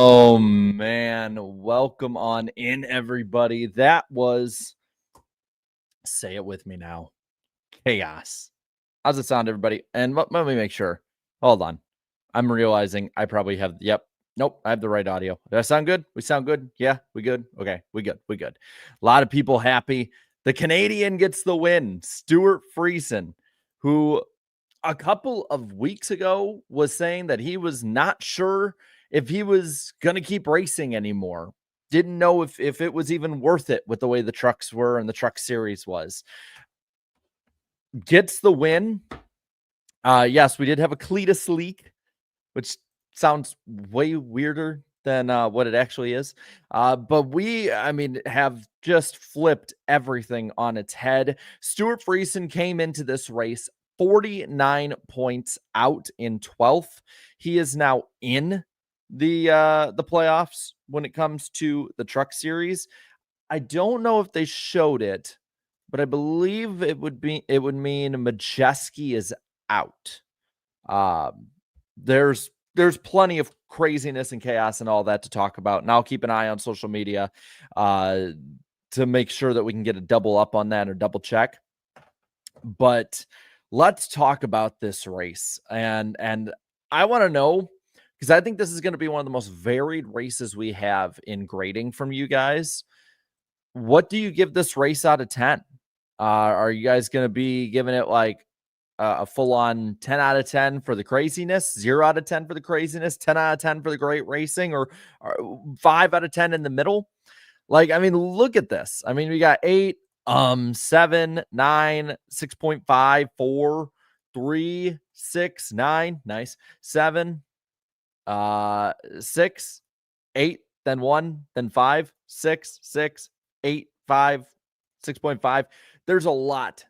Oh man, welcome on in, everybody. That was, say it with me now, chaos. How's it sound, everybody? And let me make sure. Hold on. I'm realizing I probably have, nope, I have the right audio. Does that sound good? We sound good? Yeah, we good? Okay, we good. A lot of people happy. The Canadian gets the win. Stuart Friesen, who a couple of weeks ago was saying that he was not sure if he was going to keep racing anymore. Didn't know if it was even worth it with the way the trucks were and the truck series was. Gets the win. Yes, we did have a Cletus leak, which sounds way weirder than what it actually is. But have just flipped everything on its head. Stuart Friesen came into this race 49 points out in 12th. He is now in the playoffs when it comes to the truck series. I don't know if they showed it, but I believe it would mean Majeski is out. There's plenty of craziness and chaos and all that to talk about, and I'll keep an eye on social media to make sure that we can get a double up on that or double check. But let's talk about this race, and I want to know, because I think this is going to be one of the most varied races we have in grading from you guys. What do you give this race out of 10? Are you guys going to be giving it like a full-on 10 out of 10 for the craziness, 0 out of 10 for the craziness, 10 out of 10 for the great racing, or 5 out of 10 in the middle? Like, I mean, look at this. I mean, we got 8, 7, 9, 6.5, 4, 3, 6, 9, nice, 7, 6, 8, then 1, then 5, 6, 6, 8, 5, 6.5. There's a lot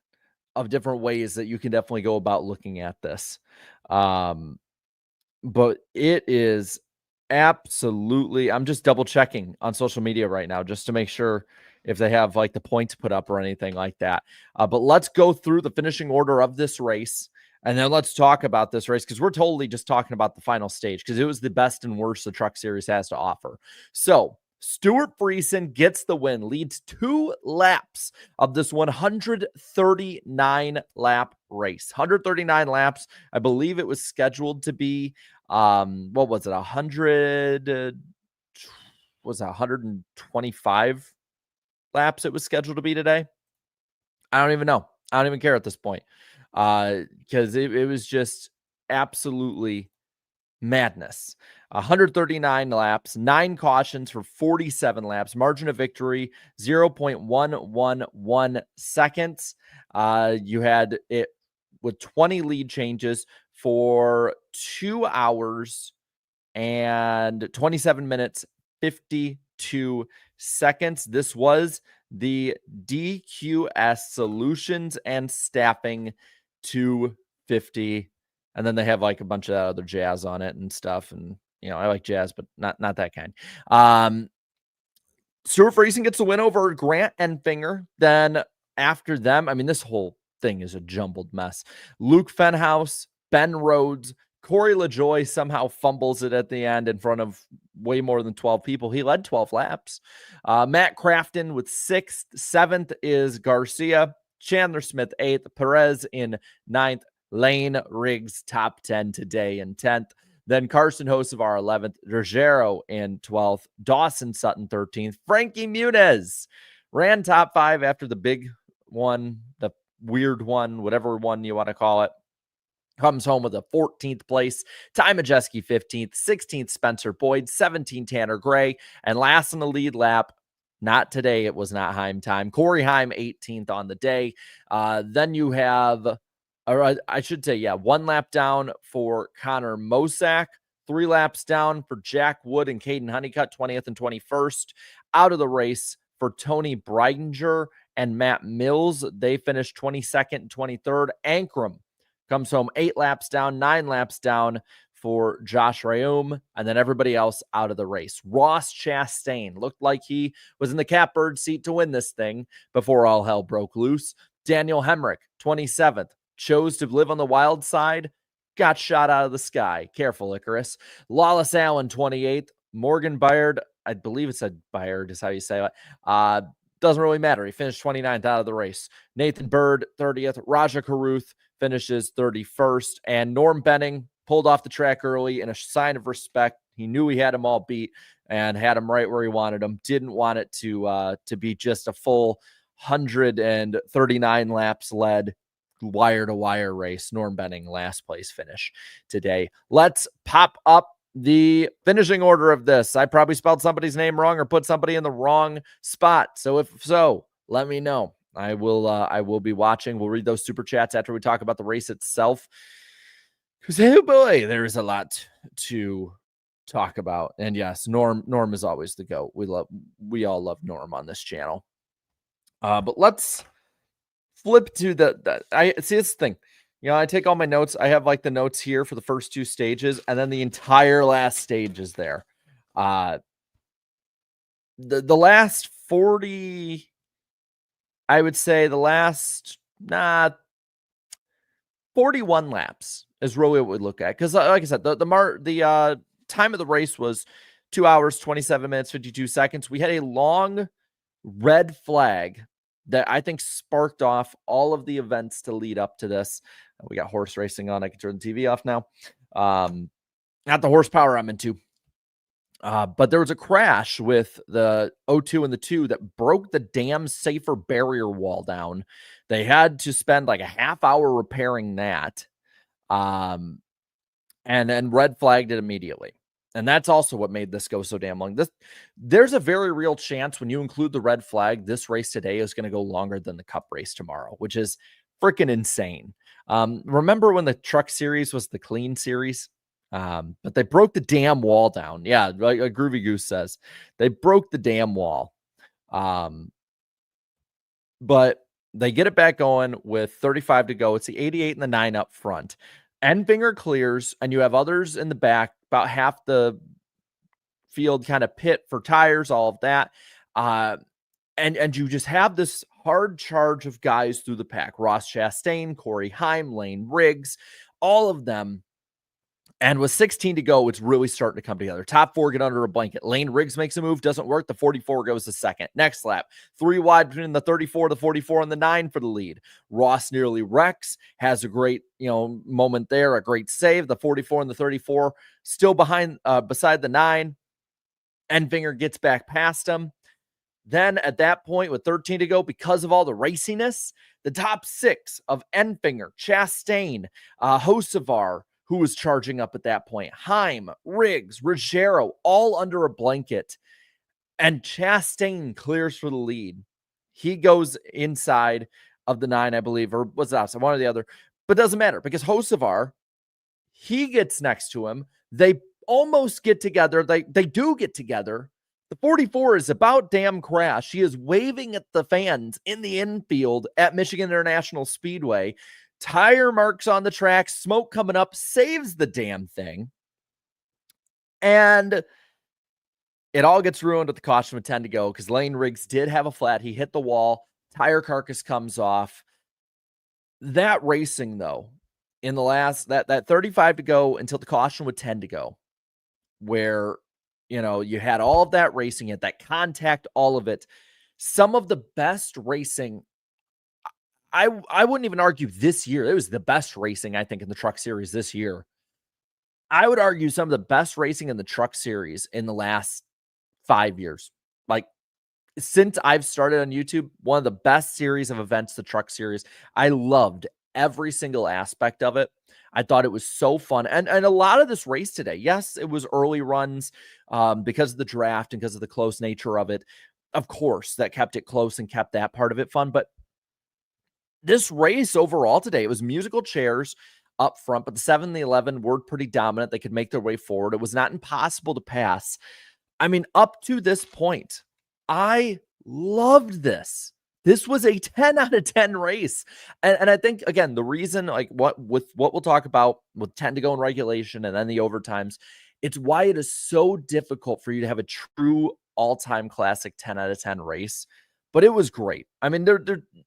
of different ways that you can definitely go about looking at this. But it is absolutely, I'm just double checking on social media right now just to make sure if they have like the points put up or anything like that. But let's go through the finishing order of this race, and then let's talk about this race, because we're totally just talking about the final stage, because it was the best and worst the truck series has to offer. So Stuart Friesen gets the win, leads 2 laps of this 139 lap race. 139 laps. I believe it was scheduled to be, what was it? 100, was it 125 laps it was scheduled to be today? I don't even know. I don't even care at this point. Because it was just absolutely madness. 139 laps, 9 cautions for 47 laps, margin of victory 0.111 seconds. You had it with 20 lead changes for 2 hours and 27 minutes 52 seconds. This was the DQS Solutions and Staffing 250. And then they have like a bunch of other jazz on it and stuff. And, you know, I like jazz, but not that kind. Stuart Friesen gets the win over Grant and Finger. Then after them, I mean, this whole thing is a jumbled mess. Luke Fenhouse, Ben Rhodes, Corey LaJoy somehow fumbles it at the end in front of way more than 12 people. He led 12 laps. Matt Crafton with 6th. 7th is Garcia. Chandler Smith 8th. Perez in 9th. Lane Riggs top 10 today in 10th. Then Carson Hocevar 11th. Ruggiero in 12th. Dawson Sutton 13th. Frankie Muniz ran top 5 after the big one, the weird one, whatever one you want to call it. Comes home with a 14th place. Ty Majeski 15th. 16th Spencer Boyd. 17th Tanner Gray. And last in the lead lap, not today, it was not Heim time, Corey Heim 18th on the day. Then you have, or I should say, 1 lap down for Connor Mosack. 3 laps down for Jack Wood and Caden Honeycutt, 20th and 21st. Out of the race for Tony Breidinger and Matt Mills. They finished 22nd and 23rd. Ankrum comes home 8 laps down, 9 laps down for Josh Rayum, and then everybody else out of the race. Ross Chastain looked like he was in the catbird seat to win this thing before all hell broke loose. Daniel Hemrick, 27th, chose to live on the wild side, got shot out of the sky. Careful, Icarus. Lawless Allen, 28th. Morgan Byard, I believe it said Byard is how you say it. Doesn't really matter. He finished 29th out of the race. Nathan Bird, 30th. Raja Caruth finishes 31st. And Norm Benning pulled off the track early in a sign of respect. He knew he had them all beat and had them right where he wanted them. Didn't want it to be just a full 139 laps led wire-to-wire race. Norm Benning, last place finish today. Let's pop up the finishing order of this. I probably spelled somebody's name wrong or put somebody in the wrong spot. So if so, let me know. I will be watching. We'll read those super chats after we talk about the race itself. Because, oh boy, there's a lot to talk about. And yes, Norm is always the GOAT. We all love Norm on this channel. But let's flip to I see this thing. I take all my notes. I have like the notes here for the first two stages, and then the entire last stage is there. The last 40, I would say the last 41 laps is really what we look at. Because like I said, the time of the race was 2 hours, 27 minutes, 52 seconds. We had a long red flag that I think sparked off all of the events to lead up to this. We got horse racing on. I can turn the TV off now. Not the horsepower I'm into. But there was a crash with the 02 and the 2 that broke the damn safer barrier wall down. They had to spend like a half hour repairing that. And then red flagged it immediately. And that's also what made this go so damn long. There's a very real chance when you include the red flag, this race today is going to go longer than the Cup race tomorrow, which is freaking insane. Remember when the Truck Series was the clean series? But they broke the damn wall down. Yeah, like Groovy Goose says. They broke the damn wall. But they get it back going with 35 to go. It's the 88 and the 9 up front. Enfinger clears, and you have others in the back, about half the field kind of pit for tires, all of that. And you just have this hard charge of guys through the pack. Ross Chastain, Corey Heim, Lane Riggs, all of them. And with 16 to go, it's really starting to come together. Top 4 get under a blanket. Lane Riggs makes a move, doesn't work. The 44 goes to second. Next lap, 3 wide between the 34, the 44, and the 9 for the lead. Ross nearly wrecks, has a great moment there, a great save. The 44 and the 34 still behind, beside the 9. Enfinger gets back past him. Then at that point, with 13 to go, because of all the raciness, the top 6 of Enfinger, Chastain, Hocevar, who was charging up at that point, Heim, Riggs, Ruggiero, all under a blanket. And Chastain clears for the lead. He goes inside of the 9, I believe, or was that one or the other? But it doesn't matter because Hocevar, he gets next to him. They almost get together. They do get together. The 44 is about damn crash. He is waving at the fans in the infield at Michigan International Speedway. Tire marks on the track, smoke coming up, saves the damn thing. And it all gets ruined at the caution with 10 to go because Lane Riggs did have a flat. He hit the wall. Tire carcass comes off. That racing, though, in the last, that 35 to go until the caution with 10 to go, where, you had all of that racing, at that contact, all of it. Some of the best racing, I wouldn't even argue this year. It was the best racing, I think, in the Truck Series this year. I would argue some of the best racing in the Truck Series in the last 5 years. Like, since I've started on YouTube, one of the best series of events, the Truck Series. I loved every single aspect of it. I thought it was so fun. And a lot of this race today, yes, it was early runs because of the draft and because of the close nature of it. Of course, that kept it close and kept that part of it fun. But this race overall today, it was musical chairs up front, but the 7 and the 11 were pretty dominant. They could make their way forward. It was not impossible to pass. I mean, up to this point, I loved this. This was a 10 out of 10 race. And I think, again, the reason, like what we'll talk about with 10 to go in regulation and then the overtimes, it's why it is so difficult for you to have a true all-time classic 10 out of 10 race. But it was great. I mean,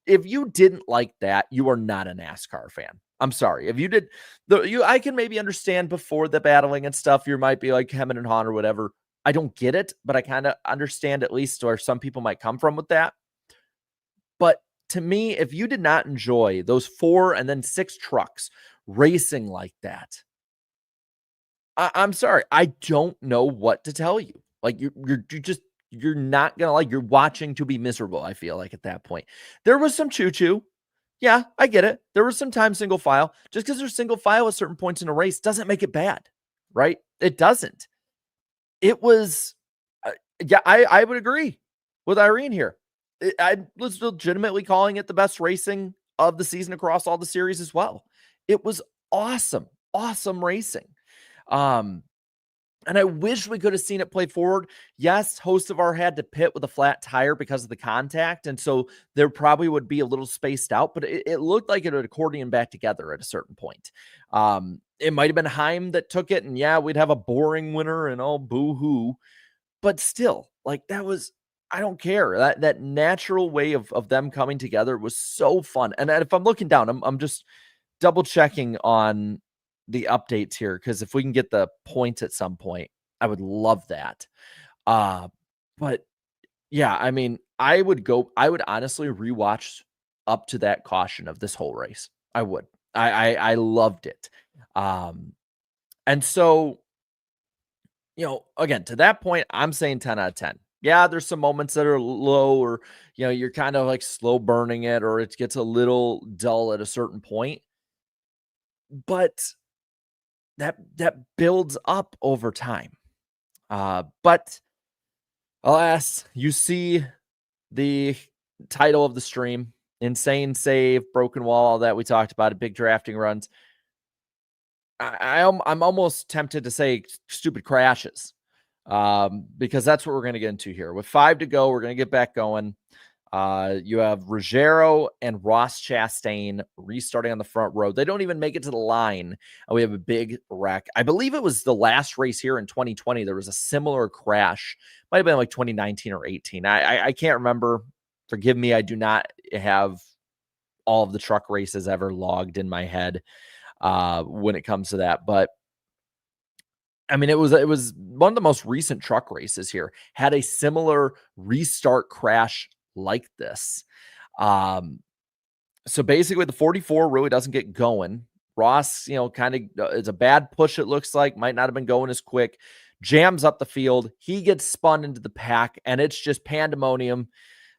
if you didn't like that, you are not a NASCAR fan. I'm sorry. If you did, I can maybe understand before the battling and stuff, you might be like hemming and hawing or whatever. I don't get it, but I kind of understand at least where some people might come from with that. But to me, if you did not enjoy those 4 and then 6 trucks racing like that, I'm sorry. I don't know what to tell you. Like you're not gonna like you're watching to be miserable. I feel like at that point, there was some choo choo. Yeah, I get it. There was some time single file. Just because there's single file at certain points in a race doesn't make it bad, right? It doesn't. It was, yeah, I would agree with Irene here. I was legitimately calling it the best racing of the season across all the series as well. It was awesome, awesome racing. Um, and I wish we could have seen it play forward. Yes, Hocevar had to pit with a flat tire because of the contact. And so there probably would be a little spaced out, but it looked like it would accordion back together at a certain point. It might have been Heim that took it. And yeah, we'd have a boring winner and all boo hoo. But still, like that was, I don't care. That natural way of them coming together was so fun. And if I'm looking down, I'm just double checking on the updates here, because if we can get the points at some point, I would love that. But yeah, I mean, I would honestly rewatch up to that caution of this whole race. I would. I loved it. And so, again, to that point, I'm saying 10 out of 10. Yeah, there's some moments that are low, or you're kind of like slow burning it, or it gets a little dull at a certain point. But that builds up over time. But alas, you see the title of the stream: insane save, broken wall, all that we talked about, big drafting runs. I'm almost tempted to say stupid crashes, because that's what we're going to get into here. With 5 to go, we're going to get back going. You have Ruggiero and Ross Chastain restarting on the front row. They don't even make it to the line. And we have a big wreck. I believe it was the last race here in 2020. There was a similar crash. Might have been like 2019 or 18. I can't remember. Forgive me. I do not have all of the truck races ever logged in my head when it comes to that. But I mean, it was one of the most recent truck races here, had a similar restart crash like this. So basically the 44 really doesn't get going. Ross, kind of it's a bad push. It looks like might not have been going as quick, jams up the field. He gets spun into the pack and it's just pandemonium.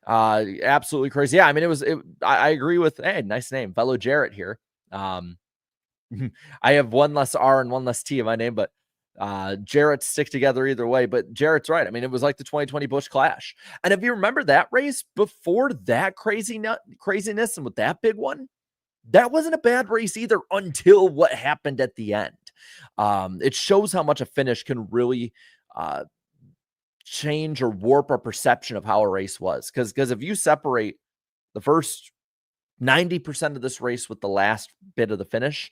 Absolutely crazy. Yeah. I mean, I agree with, hey, nice name, fellow Jarrett here. I have one less R and one less T in my name, but Jarrett stick together either way. But Jarrett's right. I mean, it was like the 2020 Busch Clash. And if you remember that race before that craziness and with that big one, that wasn't a bad race either until what happened at the end. It shows how much a finish can really change or warp our perception of how a race was. Because if you separate the first 90% of this race with the last bit of the finish,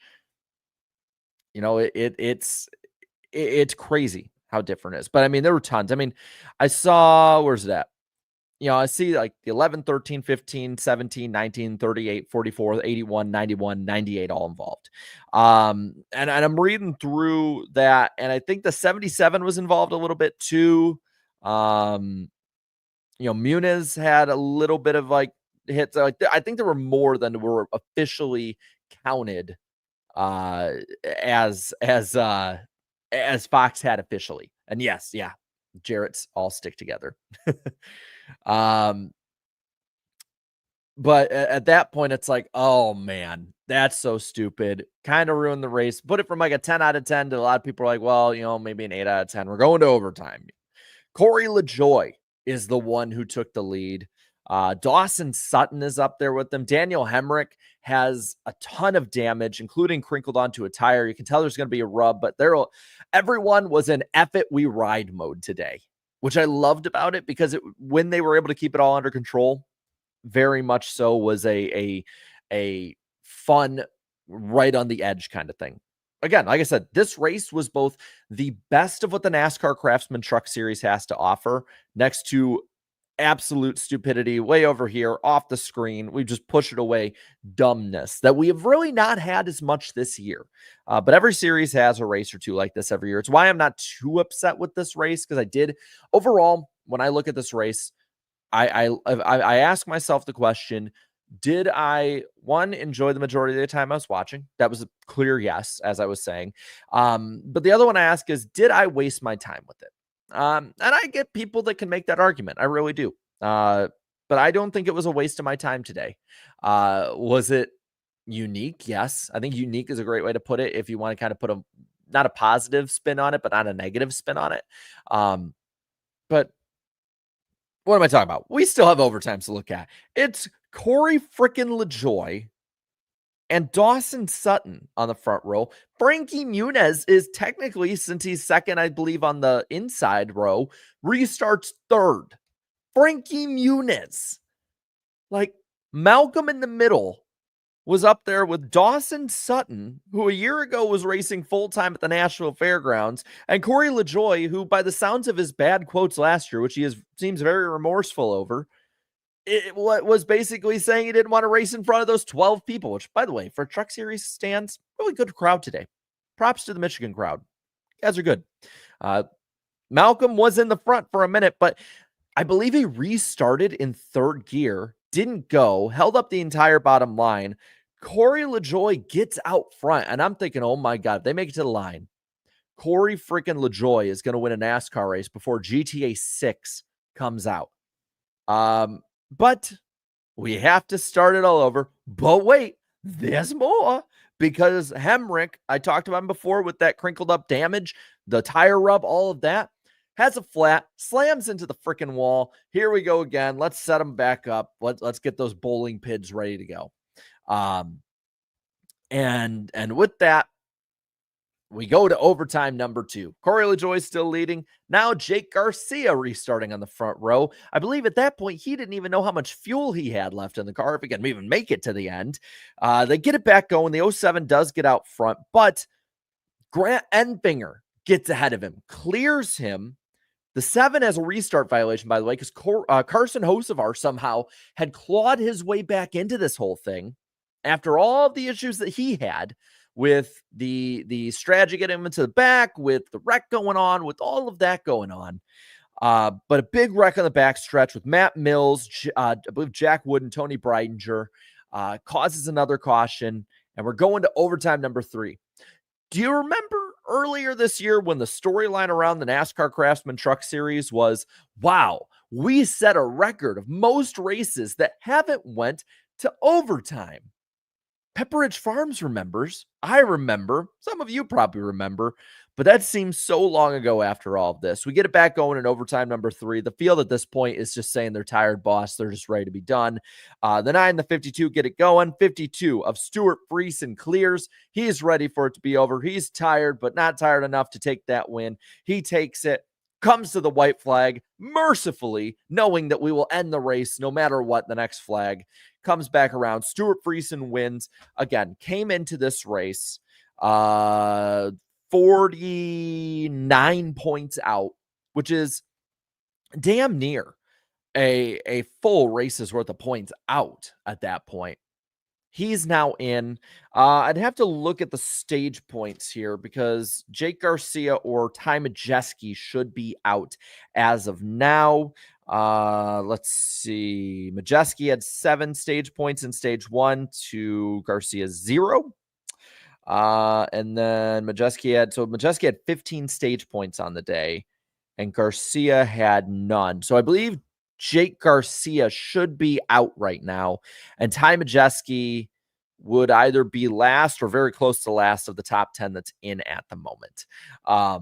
it's crazy how different it is. But I mean, there were tons. I mean, I saw, where's it at? I see like the 11, 13, 15, 17, 19, 38, 44, 81, 91, 98 all involved. And I'm reading through that, and I think the 77 was involved a little bit too. Muniz had a little bit of like hits. Like I think there were more than were officially counted as Fox had officially. And yes, yeah, Jarrett's all stick together. But at that point, it's like, oh man, that's so stupid. Kind of ruined the race. Put it from like a 10 out of 10 to a lot of people are like, well, maybe an 8 out of 10. We're going to overtime. Corey LaJoie is the one who took the lead. Dawson Sutton is up there with them. Daniel Hemrick has a ton of damage, including crinkled onto a tire. You can tell there's going to be a rub, but everyone was in F it, we ride mode today, which I loved about it, because when they were able to keep it all under control, very much so was a fun, right on the edge kind of thing. Again, like I said, this race was both the best of what the NASCAR Craftsman Truck Series has to offer, next to absolute stupidity way over here off the screen. We just push it away. Dumbness that we have really not had as much this year. But every series has a race or two like this every year. It's why I'm not too upset with this race, because I did overall, when I look at this race, I ask myself the question, did I, one, enjoy the majority of the time I was watching? That was a clear yes, as I was saying. But the other one I ask is, did I waste my time with it? And I get people that can make that argument. I really do. But I don't think it was a waste of my time today. Was it unique? Yes. I think unique is a great way to put it if you want to kind of put a, not a positive spin on it, but not a negative spin on it. But what am I talking about? We still have overtimes to look at. It's Corey frickin' LaJoie and Dawson Sutton on the front row. Frankie Muniz is technically, since he's second, I believe, on the inside row, restarts third. Frankie Muniz. Like, Malcolm in the middle was up there with Dawson Sutton, who a year ago was racing full-time at the Nashville Fairgrounds, and Corey LaJoie, who, by the sounds of his bad quotes last year, which he seems very remorseful over, it was basically saying he didn't want to race in front of those 12 people, which, by the way, for Truck Series stands, really good crowd today. Props to the Michigan crowd. You guys are good. Malcolm was in the front for a minute, but I believe he restarted in third gear, didn't go, held up the entire bottom line. Corey LaJoie gets out front, and I'm thinking, oh my God, if they make it to the line, Corey freaking LaJoie is going to win a NASCAR race before GTA 6 comes out. But we have to start it all over. But wait, there's more, because Hemrick, I talked about him before with that crinkled up damage, the tire rub, all of that, has a flat, slams into the freaking wall. Here we go again. Let's set him back up. Let's get those bowling pins ready to go. And with that, we go to overtime number 2. Corey LaJoie still leading. Now Jake Garcia restarting on the front row. I believe at that point, he didn't even know how much fuel he had left in the car, if he can even make it to the end. They get it back going. The 07 does get out front, but Grant Enfinger gets ahead of him, clears him. The 7 has a restart violation, by the way, because Carson Hocevar somehow had clawed his way back into this whole thing after all of the issues that he had with the strategy getting him into the back, with the wreck going on, with all of that going on. But a big wreck on the back stretch with Matt Mills, I believe Jack Wood and Tony Breidinger, causes another caution, and we're going to overtime number 3. Do you remember earlier this year when the storyline around the NASCAR Craftsman Truck Series was, wow, we set a record of most races that haven't went to overtime? Pepperidge Farms remembers. I remember. Some of you probably remember. But that seems so long ago after all of this. We get it back going in overtime number 3. The field at this point is just saying they're tired, boss. They're just ready to be done. The 9, the 52 get it going. 52 of Stuart Friesen clears. He's ready for it to be over. He's tired, but not tired enough to take that win. He takes it, comes to the white flag, mercifully, knowing that we will end the race no matter what. The next flag comes back around. Stuart Friesen wins. Again, came into this race 49 points out, which is damn near a full race's worth of points out at that point. He's now in. I'd have to look at the stage points here because Jake Garcia or Ty Majeski should be out as of now. Let's see. Majeski had 7 stage points in stage 1 to Garcia's 0. And then Majeski had 15 stage points on the day, and Garcia had none. So I believe Jake Garcia should be out right now, and Ty Majeski would either be last or very close to last of the top 10 that's in at the moment. I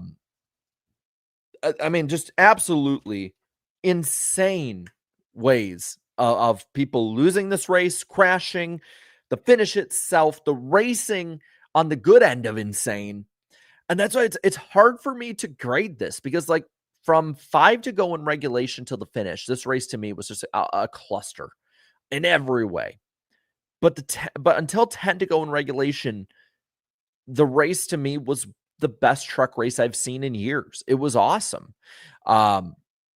mean, just absolutely insane ways of people losing this race, crashing, the finish itself, the racing on the good end of insane. And that's why it's hard for me to grade this, because like from 5 to go in regulation till the finish, this race to me was just a cluster in every way. But but until 10 to go in regulation, the race to me was the best truck race I've seen in years. It was awesome.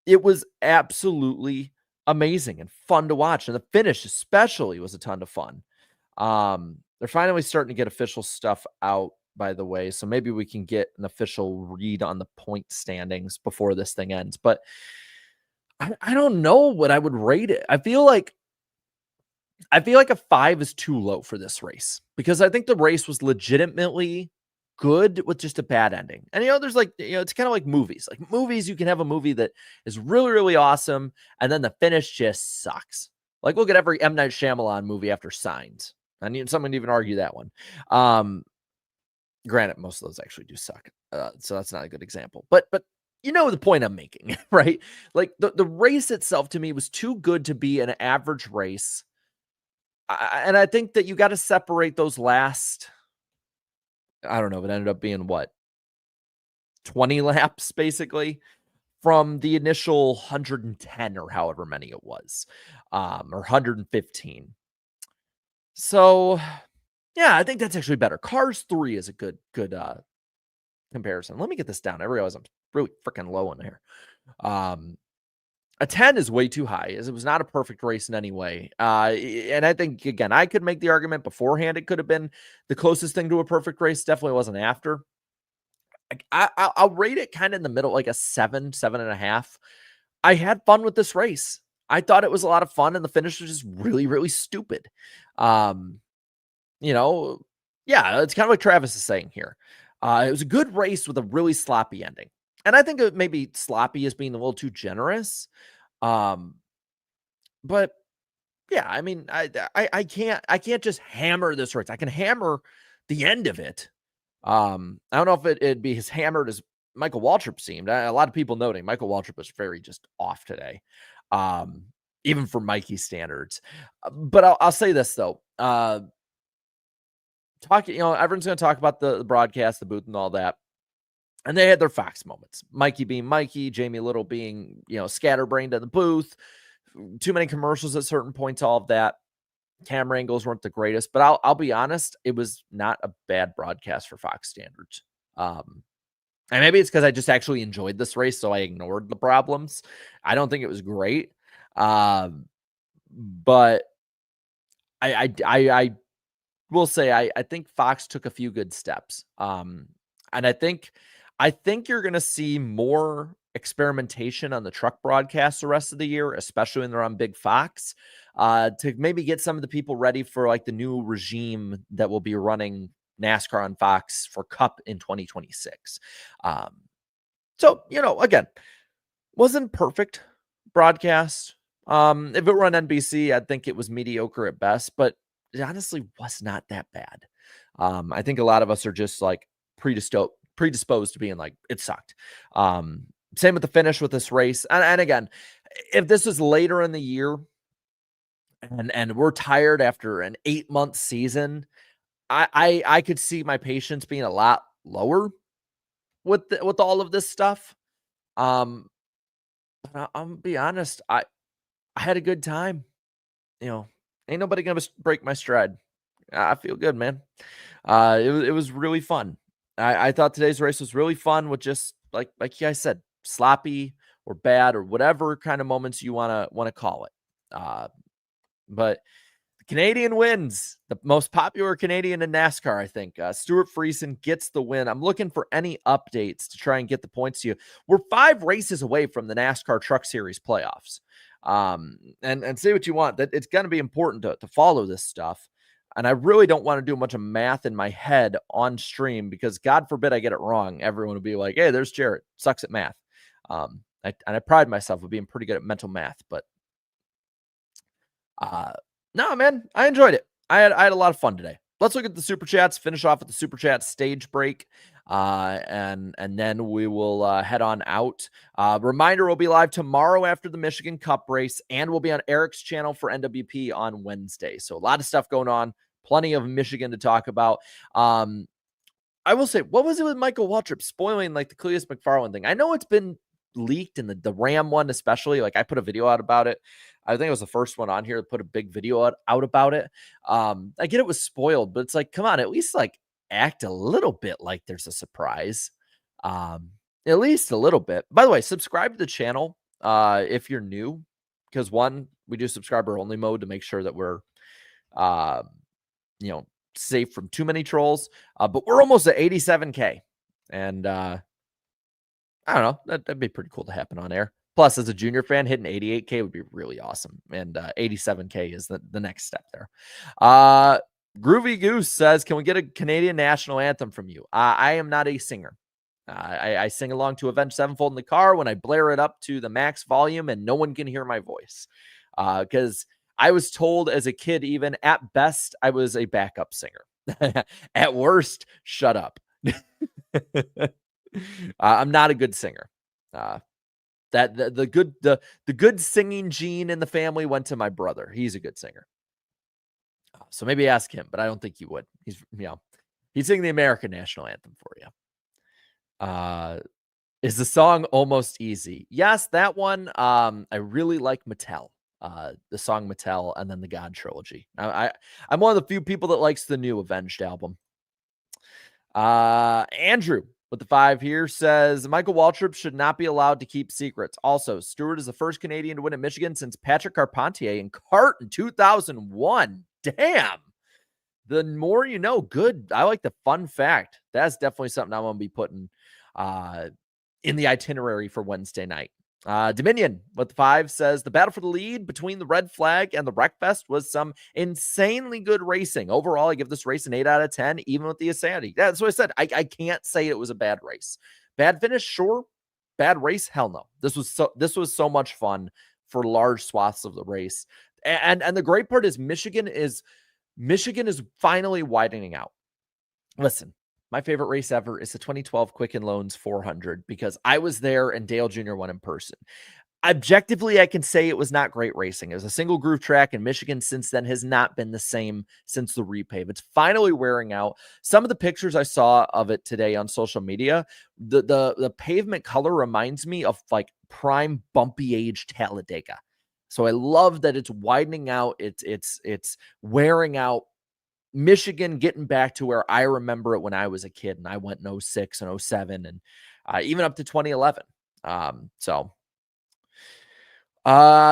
It was absolutely amazing and fun to watch, and the finish especially was a ton of fun. They're finally starting to get official stuff out, by the way, so maybe we can get an official read on the point standings before this thing ends. But I don't know what I would rate it. I feel like a 5 is too low for this race because I think the race was legitimately good with just a bad ending. And there's it's kind of like movies. Like movies, you can have a movie that is really, really awesome, and then the finish just sucks. Like look at every M. Night Shyamalan movie after Signs. I need someone to even argue that one. Granted, most of those actually do suck. So that's not a good example. But you know the point I'm making, right? Like the race itself to me was too good to be an average race. And I think that you got to separate those last, I don't know, it ended up being what, 20 laps basically from the initial 110 or however many it was, or 115. So, yeah, I think that's actually better. Cars 3 is a good comparison. Let me get this down. I realize I'm really freaking low in here. A 10 is way too high, as it was not a perfect race in any way. And I think, again, I could make the argument beforehand it could have been the closest thing to a perfect race. Definitely wasn't after. I'll rate it kind of in the middle, like a 7, 7.5. I had fun with this race. I thought it was a lot of fun, and the finish was just really, really stupid. Yeah, it's kind of like Travis is saying here. It was a good race with a really sloppy ending. And I think it maybe sloppy is being a little too generous. But yeah, I mean, I can't just hammer this race. I can hammer the end of it. I don't know if it'd be as hammered as Michael Waltrip seemed. A lot of people noting Michael Waltrip was very just off today, even for Mikey's standards. But I'll say this though. Everyone's going to talk about the broadcast, the booth, and all that. And they had their Fox moments. Mikey being Mikey, Jamie Little being, scatterbrained in the booth, too many commercials at certain points, all of that. Camera angles weren't the greatest, but I'll be honest, it was not a bad broadcast for Fox standards. And maybe it's because I just actually enjoyed this race, so I ignored the problems. I don't think it was great. But I will say I think Fox took a few good steps. And I think you're going to see more experimentation on the truck broadcast the rest of the year, especially when they're on Big Fox, to maybe get some of the people ready for like the new regime that will be running NASCAR on Fox for Cup in 2026. So, again, wasn't perfect broadcast. If it were on NBC, I'd think it was mediocre at best, but it honestly was not that bad. I think a lot of us are just like predisposed to being like, it sucked. Same with the finish with this race. And again, if this was later in the year and we're tired after an 8-month season, I could see my patience being a lot lower with all of this stuff. But I'm gonna be honest, I had a good time. Ain't nobody gonna break my stride. I feel good, man. It was really fun. I thought today's race was really fun with just like you guys said, sloppy or bad or whatever kind of moments you wanna call it. But the Canadian wins, the most popular Canadian in NASCAR, I think. Stuart Friesen gets the win. I'm looking for any updates to try and get the points to you. We're 5 races away from the NASCAR Truck Series playoffs. And say what you want, that it's going to be important to follow this stuff. And I really don't want to do a bunch of math in my head on stream because God forbid I get it wrong. Everyone will be like, hey, there's Jarrett, sucks at math. I pride myself of being pretty good at mental math, but no, man, I enjoyed it. I had a lot of fun today. Let's look at the super chats, finish off with the super chat stage break. And then we will head on out. Reminder, we'll be live tomorrow after the Michigan Cup race, and we'll be on Eric's channel for NWP on Wednesday. So a lot of stuff going on, plenty of Michigan to talk about. I will say, what was it with Michael Waltrip spoiling like the Cleus McFarland thing? I know it's been leaked in the Ram one, especially. Like I put a video out about it. I think it was the first one on here to put a big video out about it. I get it was spoiled, but it's like, come on, at least like act a little bit like there's a surprise. At least a little bit. By the way, subscribe to the channel if you're new. because one, we do subscriber only mode to make sure that we're, you know, safe from too many trolls. But we're almost at 87K. And I don't know, that'd be pretty cool to happen on air. Plus, as a junior fan, hitting 88K would be really awesome. And 87K is the next step there. Groovy Goose says, can we get a Canadian national anthem from you? I am not a singer. I sing along to Avenged Sevenfold in the car when I blare it up to the max volume and no one can hear my voice. Because I was told as a kid, even at best, I was a backup singer. At worst, shut up. I'm not a good singer. The good singing gene in the family went to my brother. He's a good singer. So maybe ask him, but I don't think he would. He'd sing the American national anthem for you. Is the song Almost Easy? Yes, that one. I really like Mattel. The song Mattel, and then the God trilogy. I'm one of the few people that likes the new Avenged album. Andrew with the 5 here says Michael Waltrip should not be allowed to keep secrets. Also, Stewart is the first Canadian to win at Michigan since Patrick Carpentier in kart in 2001. Damn. The more you know. Good. I like the fun fact. That's definitely something I'm going to be putting in the itinerary for Wednesday night. Dominion with the 5 says the battle for the lead between the Red Flag and the Wreckfest was some insanely good racing. Overall, I give this race an 8 out of 10, even with the insanity. That's what I said. I can't say it was a bad race. Bad finish, sure. Bad race, hell no. This was so much fun for large swaths of the race. And the great part is Michigan is finally widening out. Listen, my favorite race ever is the 2012 Quicken Loans 400 because I was there and Dale Jr. won in person. Objectively, I can say it was not great racing. It was a single groove track, and Michigan since then has not been the same since the repave. It's finally wearing out. Some of the pictures I saw of it today on social media, the pavement color reminds me of like prime bumpy age Talladega. So I love that it's widening out. It's wearing out. Michigan getting back to where I remember it when I was a kid, and I went in 06 and 07 and even up to 2011.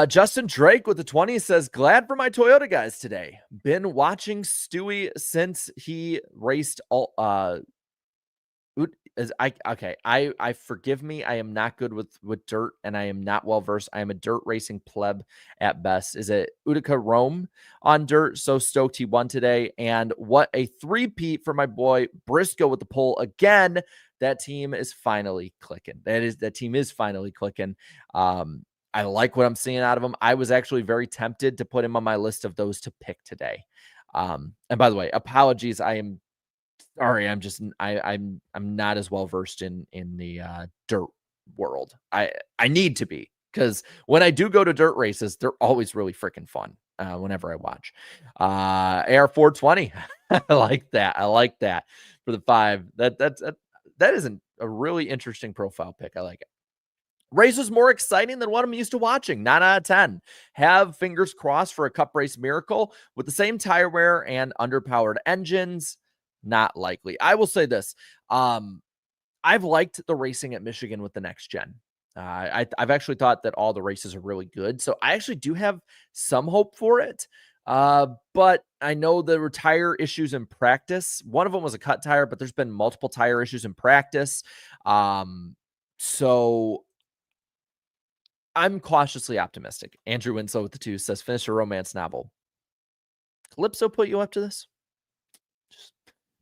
Justin Drake with the 20 says, glad for my Toyota guys today. Been watching Stewie since he raced all I forgive me. I am not good with dirt, and I am not well versed. I am a dirt racing pleb at best. Is it Utica Rome on dirt? So stoked he won today, and what a three-peat for my boy Briscoe with the pole again. That team is finally clicking. That team is finally clicking. I like what I'm seeing out of him. I was actually very tempted to put him on my list of those to pick today. And by the way, apologies. I am sorry. I'm not as well versed in the dirt world. I need to be, because when I do go to dirt races, they're always really freaking fun. Whenever I watch AR 420, I like that. I like that for the 5. That isn't a really interesting profile pick. I like it. Race was more exciting than what I'm used to watching. 9 out of 10. Have fingers crossed for a cup race miracle with the same tire wear and underpowered engines. Not likely. I will say this. I've liked the racing at Michigan with the next gen. I've actually thought that all the races are really good. So I actually do have some hope for it. But I know there were tire issues in practice. One of them was a cut tire, but there's been multiple tire issues in practice. So I'm cautiously optimistic. Andrew Winslow with the 2 says, finish a romance novel. Calypso put you up to this?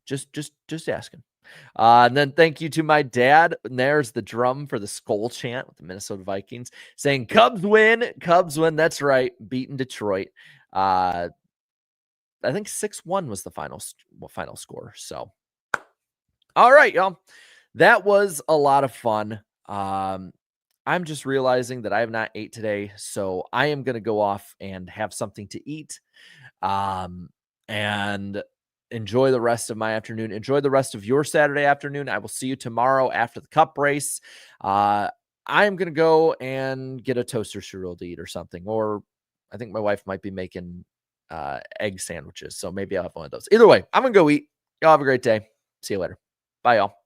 Just asking. And then thank you to my dad. And there's the drum for the Skull chant with the Minnesota Vikings saying Cubs win. Cubs win. That's right. Beating Detroit. I think 6-1 was the final score. So, all right, y'all. That was a lot of fun. I'm just realizing that I have not ate today, so I am going to go off and have something to eat. And enjoy the rest of my afternoon. Enjoy the rest of your Saturday afternoon. I will see you tomorrow after the cup race. I am going to go and get a toaster strudel to eat or something. Or I think my wife might be making egg sandwiches. So maybe I'll have one of those. Either way, I'm going to go eat. Y'all have a great day. See you later. Bye, y'all.